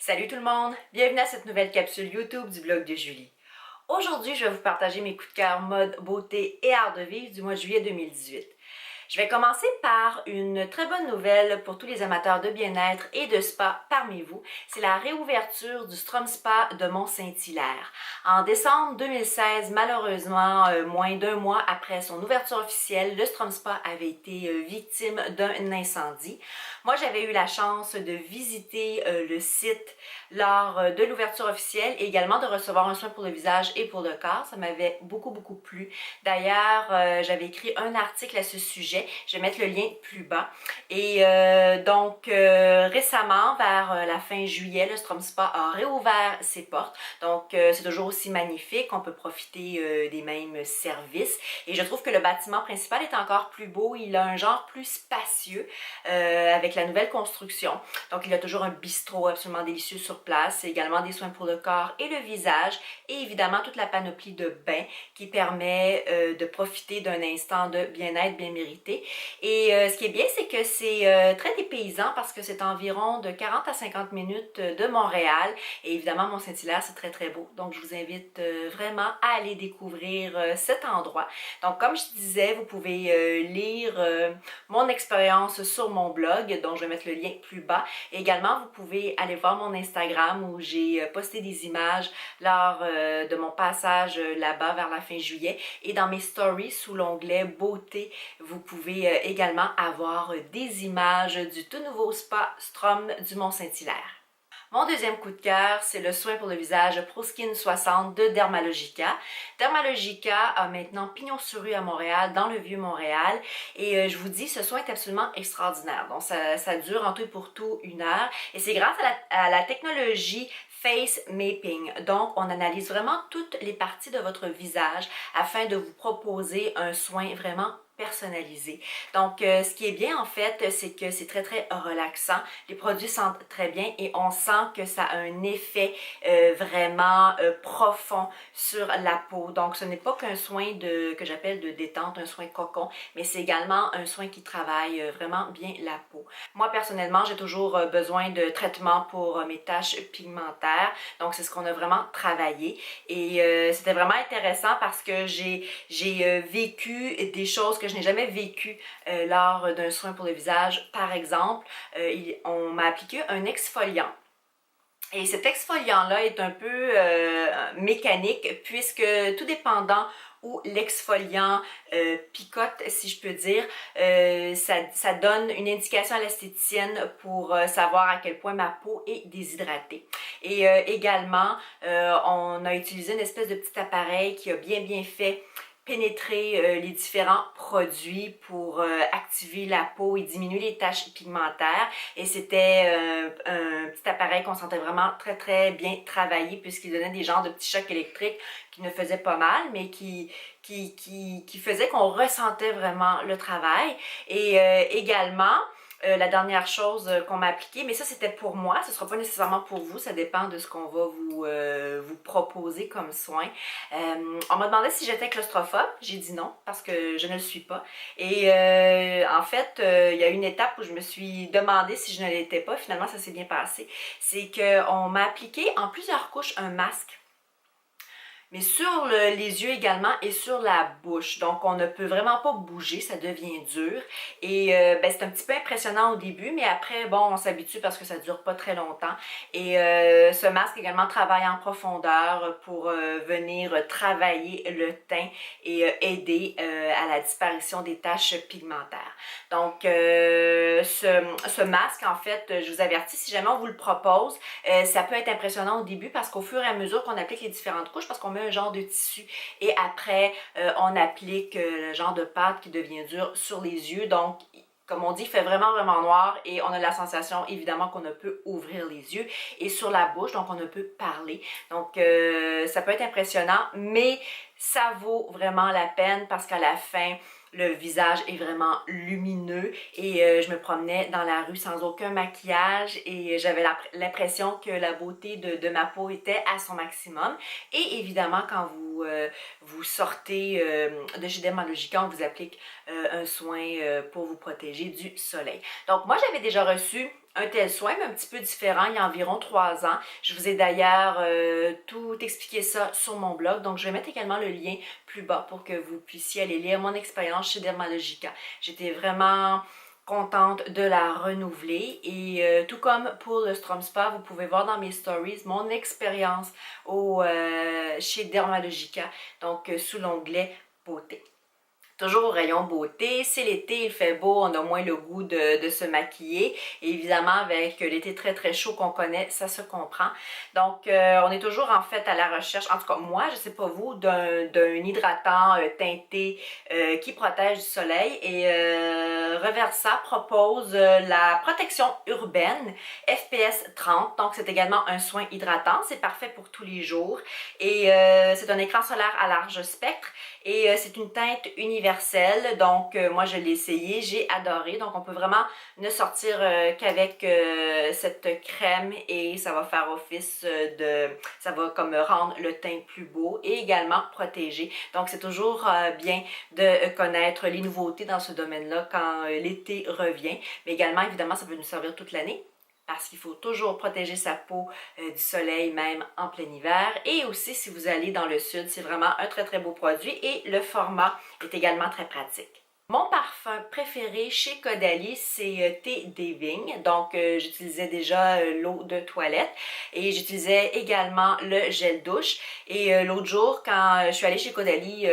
Salut tout le monde! Bienvenue à cette nouvelle capsule YouTube du blog de Julie. Aujourd'hui, je vais vous partager mes coups de cœur mode, beauté et art de vivre du mois de juillet 2018. Je vais commencer par une très bonne nouvelle pour tous les amateurs de bien-être et de spa parmi vous. C'est la réouverture du Strom Spa de Mont-Saint-Hilaire. En décembre 2016, malheureusement, moins d'un mois après son ouverture officielle, le Strom Spa avait été victime d'un incendie. Moi, j'avais eu la chance de visiter le site lors de l'ouverture officielle et également de recevoir un soin pour le visage et pour le corps. Ça m'avait beaucoup plu. D'ailleurs, j'avais écrit un article à ce sujet. Je vais mettre le lien plus bas. Et récemment, vers la fin juillet, le Strom Spa a réouvert ses portes. Donc, c'est toujours aussi magnifique. On peut profiter des mêmes services. Et je trouve que le bâtiment principal est encore plus beau. Il a un genre plus spacieux avec la nouvelle construction. Donc, il y a toujours un bistrot absolument délicieux sur place. Également des soins pour le corps et le visage. Et évidemment, toute la panoplie de bains qui permet de profiter d'un instant de bien-être bien mérité. Et ce qui est bien, c'est que c'est très dépaysant parce que c'est environ de 40 à 50 minutes de Montréal. Et évidemment, Mont-Saint-Hilaire, c'est très beau. Donc, je vous invite vraiment à aller découvrir cet endroit. Donc, comme je disais, vous pouvez lire mon expérience sur mon blog, dont je vais mettre le lien plus bas. Et également, vous pouvez aller voir mon Instagram où j'ai posté des images lors de mon passage là-bas vers la fin juillet. Et dans mes stories, sous l'onglet beauté, vous pouvez également avoir des images du tout nouveau spa Strom du Mont-Saint-Hilaire. Mon deuxième coup de cœur, c'est le soin pour le visage ProSkin 60 de Dermalogica. Dermalogica a maintenant pignon sur rue à Montréal, dans le Vieux-Montréal. Et je vous dis, ce soin est absolument extraordinaire. Donc, ça dure en tout et pour tout 1 heure. Et c'est grâce à la technologie Face Mapping. Donc, on analyse vraiment toutes les parties de votre visage afin de vous proposer un soin vraiment personnalisé. Donc, ce qui est bien en fait, c'est que c'est très relaxant. Les produits sentent très bien et on sent que ça a un effet vraiment profond sur la peau. Donc, ce n'est pas qu'un soin que j'appelle de détente, un soin cocon, mais c'est également un soin qui travaille vraiment bien la peau. Moi, personnellement, j'ai toujours besoin de traitements pour mes taches pigmentaires. Donc, c'est ce qu'on a vraiment travaillé. Et c'était vraiment intéressant parce que j'ai vécu des choses que je n'ai jamais vécues lors d'un soin pour le visage. Par exemple, on m'a appliqué un exfoliant. Et cet exfoliant-là est un peu mécanique puisque tout dépendant où l'exfoliant picote, si je peux dire, ça donne une indication à l'esthéticienne pour savoir à quel point ma peau est déshydratée. Et également, on a utilisé une espèce de petit appareil qui a bien fait pénétrer les différents produits pour activer la peau et diminuer les taches pigmentaires. Et c'était un petit appareil qu'on sentait vraiment très bien travaillé puisqu'il donnait des genres de petits chocs électriques qui ne faisaient pas mal, mais qui faisaient qu'on ressentait vraiment le travail. Et également, la dernière chose qu'on m'a appliquée, mais ça c'était pour moi, ce ne sera pas nécessairement pour vous, ça dépend de ce qu'on va vous proposer comme soin. On m'a demandé si j'étais claustrophobe, j'ai dit non parce que je ne le suis pas. Et en fait, il y a une étape où je me suis demandé si je ne l'étais pas, finalement ça s'est bien passé. C'est qu'on m'a appliqué en plusieurs couches un masque, mais sur les yeux également et sur la bouche. Donc, on ne peut vraiment pas bouger, ça devient dur. Et c'est un petit peu impressionnant au début, mais après, bon, on s'habitue parce que ça dure pas très longtemps. Et ce masque également travaille en profondeur pour venir travailler le teint et aider à la disparition des taches pigmentaires. Donc, ce masque, en fait, je vous avertis, si jamais on vous le propose, ça peut être impressionnant au début parce qu'au fur et à mesure qu'on applique les différentes couches, parce qu'on met un genre de tissu et après on applique le genre de pâte qui devient dur sur les yeux. Donc, comme on dit, il fait vraiment noir et on a la sensation évidemment qu'on ne peut ouvrir les yeux et sur la bouche, donc on ne peut parler. Donc, ça peut être impressionnant, mais ça vaut vraiment la peine parce qu'à la fin, le visage est vraiment lumineux et je me promenais dans la rue sans aucun maquillage et j'avais l'impression que la beauté de ma peau était à son maximum. Et évidemment, quand vous sortez de chez Dermalogica, on vous applique un soin pour vous protéger du soleil. Donc moi, j'avais déjà reçu un tel soin, mais un petit peu différent, il y a environ 3 ans. Je vous ai d'ailleurs tout expliqué ça sur mon blog, donc je vais mettre également le lien plus bas pour que vous puissiez aller lire mon expérience chez Dermalogica. J'étais vraiment contente de la renouveler et tout comme pour le Strom Spa, vous pouvez voir dans mes stories mon expérience chez Dermalogica, donc sous l'onglet beauté. Toujours au rayon beauté, c'est l'été, il fait beau, on a moins le goût de se maquiller. Et évidemment, avec l'été très très chaud qu'on connaît, ça se comprend. Donc, on est toujours en fait à la recherche, en tout cas moi, je sais pas vous, d'un hydratant teinté qui protège du soleil. Et Reversa propose la protection urbaine FPS 30. Donc, c'est également un soin hydratant. C'est parfait pour tous les jours. Et c'est un écran solaire à large spectre. Et c'est une teinte universelle, donc moi je l'ai essayé, j'ai adoré. Donc on peut vraiment ne sortir qu'avec cette crème et ça va faire office ça va comme rendre le teint plus beau et également protéger. Donc c'est toujours bien de connaître les nouveautés dans ce domaine-là quand l'été revient. Mais également, évidemment, ça peut nous servir toute l'année, parce qu'il faut toujours protéger sa peau du soleil, même en plein hiver. Et aussi, si vous allez dans le sud, c'est vraiment un très très beau produit et le format est également très pratique. Mon parfum préféré chez Caudalie, c'est Thé des Vignes. Donc, j'utilisais déjà l'eau de toilette et j'utilisais également le gel douche. Et l'autre jour, quand je suis allée chez Caudalie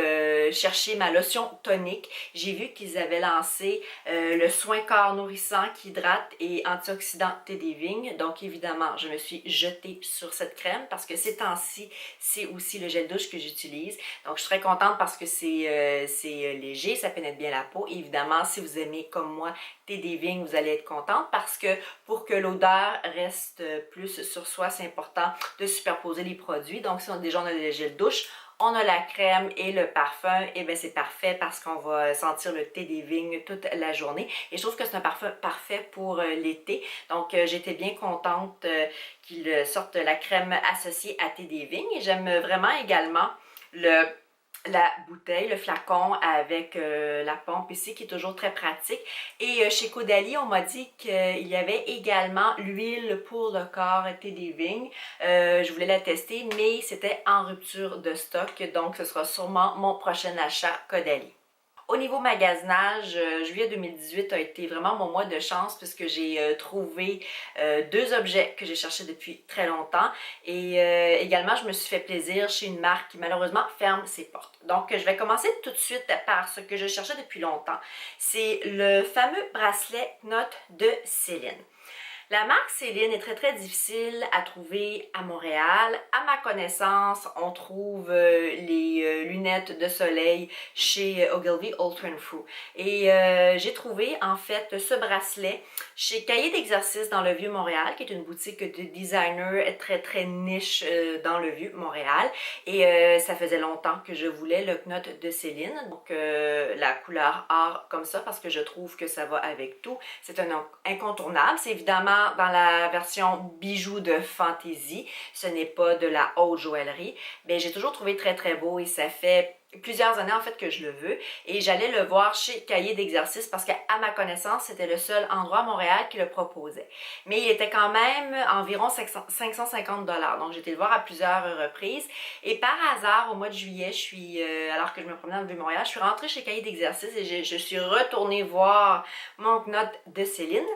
chercher ma lotion tonique, j'ai vu qu'ils avaient lancé le soin corps nourrissant qui hydrate et antioxydant Thé des Vignes. Donc, évidemment, je me suis jetée sur cette crème parce que ces temps-ci, c'est aussi le gel douche que j'utilise. Donc, je suis très contente parce que c'est léger, ça pénètre bien la peau. Et évidemment, si vous aimez comme moi Thé des Vignes, vous allez être contente parce que pour que l'odeur reste plus sur soi, c'est important de superposer les produits. Donc, si déjà on a le gel douche, on a la crème et le parfum, et bien c'est parfait parce qu'on va sentir le thé des vignes toute la journée. Et je trouve que c'est un parfum parfait pour l'été. Donc j'étais bien contente qu'ils sortent la crème associée à thé des vignes. Et j'aime vraiment également la bouteille, le flacon avec la pompe ici qui est toujours très pratique. Et chez Caudalie, on m'a dit qu'il y avait également l'huile pour le corps thé des vignes. Je voulais la tester, mais c'était en rupture de stock, donc ce sera sûrement mon prochain achat Caudalie. Au niveau magasinage, juillet 2018 a été vraiment mon mois de chance puisque j'ai trouvé 2 objets que j'ai cherchés depuis très longtemps et également je me suis fait plaisir chez une marque qui malheureusement ferme ses portes. Donc je vais commencer tout de suite par ce que je cherchais depuis longtemps. C'est le fameux bracelet Knot de Céline. La marque Céline est très très difficile à trouver à Montréal. À ma connaissance, on trouve les lunettes de soleil chez Ogilvy Ultra Frou. Et j'ai trouvé en fait ce bracelet chez Cahiers d'exercice dans le Vieux-Montréal, qui est une boutique de designer très très niche dans le Vieux-Montréal. Et ça faisait longtemps que je voulais le Knot de Céline, donc la couleur or comme ça, parce que je trouve que ça va avec tout. C'est un incontournable. C'est évidemment dans la version bijoux de fantaisie, ce n'est pas de la haute joaillerie, mais j'ai toujours trouvé très très beau et ça fait plusieurs années en fait que je le veux et j'allais le voir chez Cahiers d'exercice parce qu'à ma connaissance c'était le seul endroit à Montréal qui le proposait, mais il était quand même environ 550 $, donc j'ai été le voir à plusieurs reprises et par hasard au mois de juillet alors que je me promenais dans le Vieux-Montréal, je suis rentrée chez Cahiers d'exercice et je suis retournée voir mon Knot de Céline.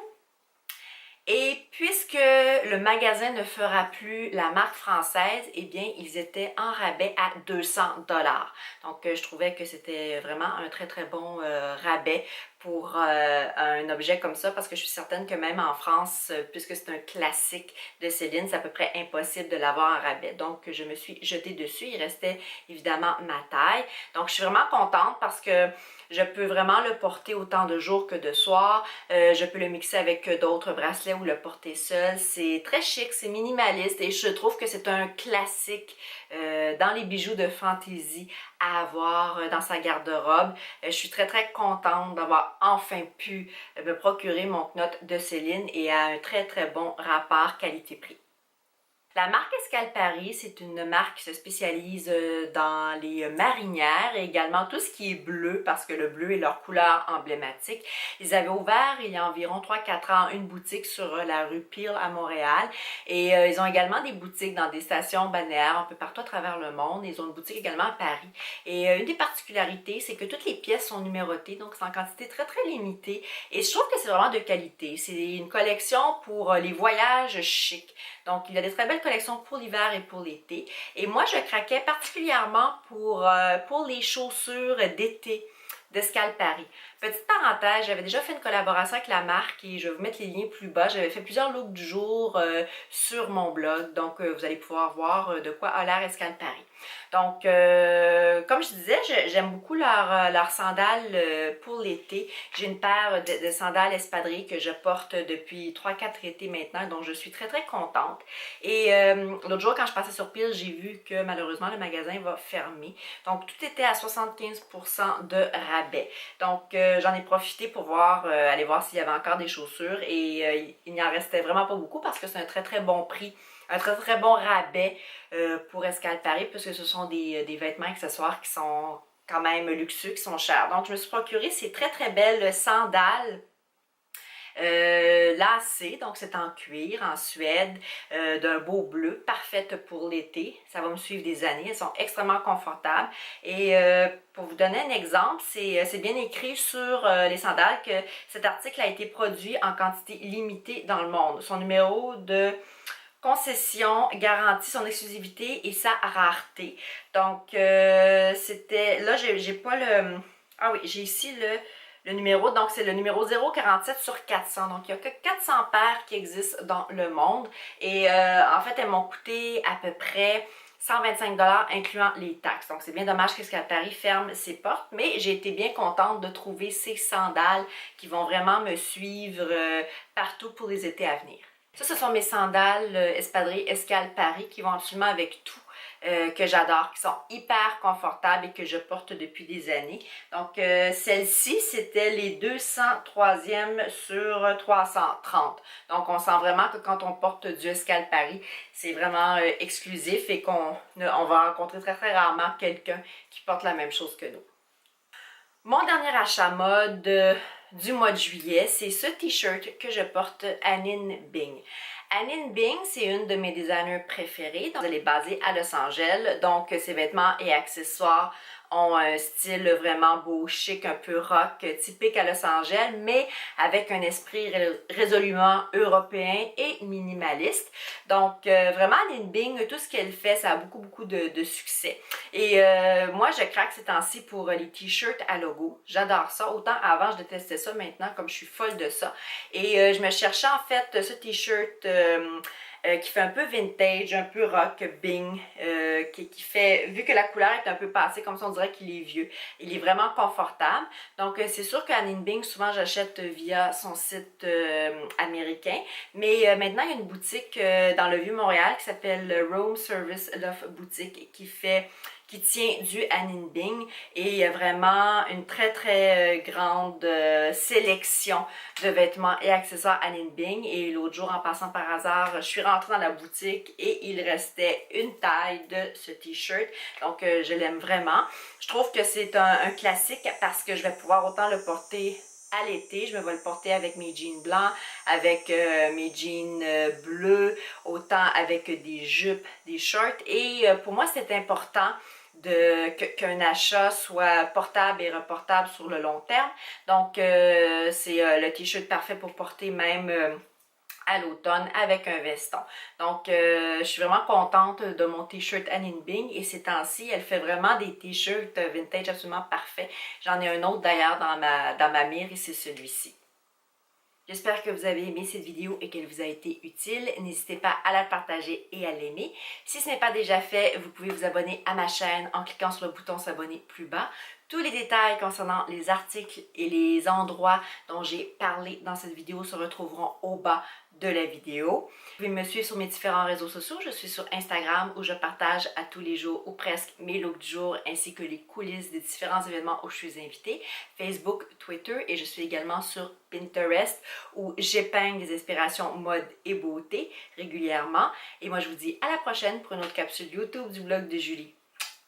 Et puisque le magasin ne fera plus la marque française, eh bien, ils étaient en rabais à 200 $. Donc, je trouvais que c'était vraiment un très, très bon rabais pour un objet comme ça, parce que je suis certaine que même en France, puisque c'est un classique de Céline, c'est à peu près impossible de l'avoir en rabais. Donc, je me suis jetée dessus. Il restait évidemment ma taille. Donc, je suis vraiment contente parce que je peux vraiment le porter autant de jours que de soirs. Je peux le mixer avec d'autres bracelets ou le porter seul. C'est très chic, c'est minimaliste et je trouve que c'est un classique dans les bijoux de fantaisie à avoir dans sa garde-robe. Je suis très très contente d'avoir enfin pu me procurer mon Knot de Céline et à un très très bon rapport qualité-prix. La marque Escalpari, c'est une marque qui se spécialise dans les marinières et également tout ce qui est bleu parce que le bleu est leur couleur emblématique. Ils avaient ouvert il y a environ 3-4 ans une boutique sur la rue Peel à Montréal et ils ont également des boutiques dans des stations balnéaires un peu partout à travers le monde. Ils ont une boutique également à Paris. Et une des particularités, c'est que toutes les pièces sont numérotées, donc c'est en quantité très très limitée et je trouve que c'est vraiment de qualité. C'est une collection pour les voyages chics. Donc, il y a des très belles collections pour l'hiver et pour l'été. Et moi, je craquais particulièrement pour les chaussures d'été d'Escalpari. Petite parenthèse, j'avais déjà fait une collaboration avec la marque et je vais vous mettre les liens plus bas. J'avais fait plusieurs looks du jour sur mon blog, donc vous allez pouvoir voir de quoi a l'air Escalpari. Donc, comme je disais, j'aime beaucoup leurs sandales pour l'été. J'ai une paire de sandales espadrilles que je porte depuis 3-4 étés maintenant, donc je suis très très contente. Et l'autre jour, quand je passais sur Peel, j'ai vu que malheureusement le magasin va fermer. Donc, tout était à 75% de rabais. Donc, j'en ai profité pour aller voir s'il y avait encore des chaussures et il n'y en restait vraiment pas beaucoup parce que c'est un très très bon prix, un très très bon rabais pour Escalpari puisque ce sont des vêtements accessoires qui sont quand même luxueux, qui sont chers. Donc, je me suis procuré ces très très belles sandales lacées, donc c'est en cuir, en Suède, d'un beau bleu, parfaite pour l'été. Ça va me suivre des années, elles sont extrêmement confortables. Et pour vous donner un exemple, c'est bien écrit sur les sandales que cet article a été produit en quantité limitée dans le monde. Son numéro de concession garantit son exclusivité et sa rareté. Donc, c'était... Là, j'ai pas le... Ah oui, j'ai ici le numéro. Donc, c'est le numéro 047 sur 400. Donc, il n'y a que 400 paires qui existent dans le monde. Et en fait, elles m'ont coûté à peu près 125 $ incluant les taxes. Donc, c'est bien dommage qu'Escalpari ferme ses portes, mais j'ai été bien contente de trouver ces sandales qui vont vraiment me suivre partout pour les étés à venir. Ça, ce sont mes sandales espadrilles Escalpari qui vont absolument avec tout, que j'adore, qui sont hyper confortables et que je porte depuis des années. Donc, celle-ci, c'était les 203e sur 330. Donc, on sent vraiment que quand on porte du Escalpari, c'est vraiment exclusif et on va rencontrer très très rarement quelqu'un qui porte la même chose que nous. Mon dernier achat mode du mois de juillet, c'est ce t-shirt que je porte Anine Bing. Anine Bing, c'est une de mes designers préférées. Donc, elle est basée à Los Angeles, donc ses vêtements et accessoires ont un style vraiment beau, chic, un peu rock, typique à Los Angeles, mais avec un esprit résolument européen et minimaliste. Donc, vraiment, Anine Bing, tout ce qu'elle fait, ça a beaucoup de succès. Et moi, je craque ces temps-ci pour les t-shirts à logo. J'adore ça. Autant avant, je détestais ça. Maintenant, comme je suis folle de ça. Et je me cherchais en fait ce t-shirt qui fait un peu vintage, un peu rock, Bing, qui fait, vu que la couleur est un peu passée, comme ça on dirait qu'il est vieux. Il est vraiment confortable. Donc c'est sûr qu'Anine Bing, souvent j'achète via son site américain. Mais maintenant il y a une boutique dans le Vieux-Montréal qui s'appelle Room Service Love Boutique qui tient du Anine Bing et il y a vraiment une très grande sélection de vêtements et accessoires Anine Bing. Et l'autre jour, en passant par hasard, je suis rentrée dans la boutique et il restait une taille de ce t-shirt. Donc, je l'aime vraiment. Je trouve que c'est un classique parce que je vais pouvoir autant le porter à l'été, je vais le porter avec mes jeans blancs, avec mes jeans bleus, autant avec des jupes, des shorts. Et pour moi, c'est important qu'un achat soit portable et reportable sur le long terme. Donc, c'est le t-shirt parfait pour porter même à l'automne avec un veston. Donc, je suis vraiment contente de mon t-shirt Anine Bing et ces temps-ci, elle fait vraiment des t-shirts vintage absolument parfaits. J'en ai un autre d'ailleurs dans ma mire et c'est celui-ci. J'espère que vous avez aimé cette vidéo et qu'elle vous a été utile. N'hésitez pas à la partager et à l'aimer. Si ce n'est pas déjà fait, vous pouvez vous abonner à ma chaîne en cliquant sur le bouton s'abonner plus bas. Tous les détails concernant les articles et les endroits dont j'ai parlé dans cette vidéo se retrouveront au bas de la vidéo. Vous pouvez me suivre sur mes différents réseaux sociaux. Je suis sur Instagram où je partage à tous les jours ou presque mes looks du jour ainsi que les coulisses des différents événements où je suis invitée. Facebook, Twitter et je suis également sur Pinterest où j'épingle des inspirations mode et beauté régulièrement. Et moi je vous dis à la prochaine pour une autre capsule YouTube du blog de Julie.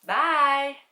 Bye!